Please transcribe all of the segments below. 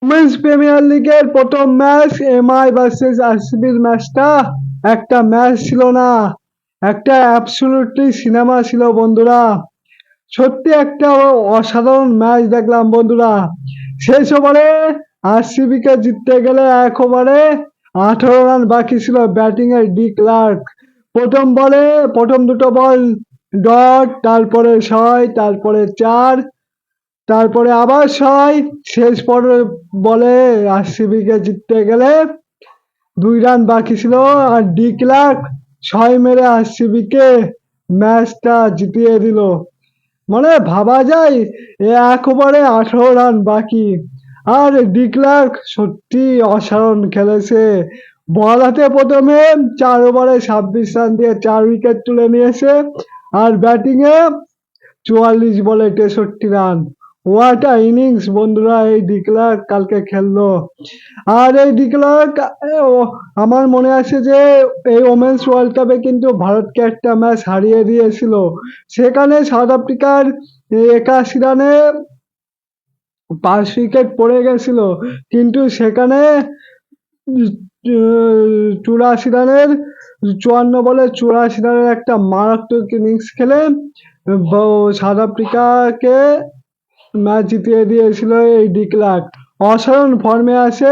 Women's premier লিগের প্রথম match MI versus আরসিবির ম্যাচটা একটা ম্যাচ ছিল না, একটা অ্যাবসলিউটলি সিনেমা ছিল বন্ধুরা। সত্যি একটা অসাধারণ ম্যাচ দেখলাম বন্ধুরা। শেষ ওভারে আরসিবি কে জিততে গেলে 1 ওভারে 18 রান বাকি ছিল ব্যাটিং এর ডি ক্লার্ক। প্রথম বলে প্রথম দুটো বল ডট, তারপরে 6, তারপরে 4, তারপরে আবার 6। শেষ বলে আরসিবি কে জিততে গেলে 2 রান বাকি ছিল, আর ডি ক্লার্ক 6 মেরে আরসিবি কে ম্যাচটা জিতিয়ে দিল। মানে ভাবা যায় 1 ওভারে 18 রান বাকি, আর ডি ক্লার্ক সত্যি অসাধারণ খেলেছে। বল হাতে প্রথমে 4 ওভারে 26 রান দিয়ে 4 উইকেট তুলে নিয়েছে, আর ব্যাটিং এ 44 বলে 63 রান। হোয়াট আ ইনিংস বন্ধুরা এই ডি ক্লার্ক কালকে খেললো। আর এই ডি ক্লার্ক, আমার মনে আছে যে এই ওমেন্স ওয়ার্ল্ড কাপে কিন্তু ভারতকে একটা ম্যাচ হারিয়ে দিয়েছিল। সেখানে সাউথ আফ্রিকার 81 রানে 5 উইকেট পড়ে গেছিল, কিন্তু সেখানে 84 রানের 54 বলে 84 রানের একটা মারাত্মক ইনিংস খেলে সাউথ আফ্রিকাকে ম্যাচ জিতিয়ে দিয়েছিল এই ডি ক্লার্ক। অসাধারণ ফর্মে আছে,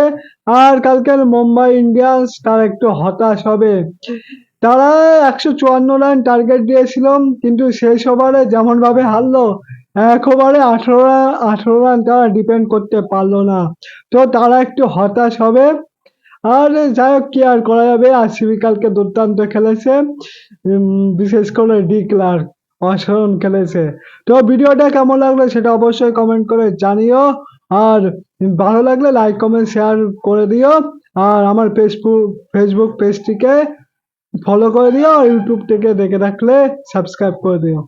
আর কালকের মুম্বাই ইন্ডিয়ান্স তার একটু হতাশ হবে। তারা 154 রান টার্গেট দিয়েছিল, কিন্তু শেষ ওভারে যেমন ভাবে হারলো, 1 ওভারে 18 রান তারা ডিপেন্ড করতে পারলো না। তো তারা একটু হতাশ হবে। আর যাই হোক, কি আর করা যাবে, আরসিবি কালকে দুর্দান্ত খেলেছে। বিশেষ করে ডি ক্লার্ক অসাধারণ খেলেছে। তো ভিডিওটা কেমন লাগলো সেটা অবশ্যই কমেন্ট করে জানিও, আর ভালো লাগলে লাইক কমেন্ট শেয়ার করে দিও, আর আমার ফেসবুক পেজটিকে ফলো করে দিও, ইউটিউব থেকে দেখে রাখলে সাবস্ক্রাইব করে দিও।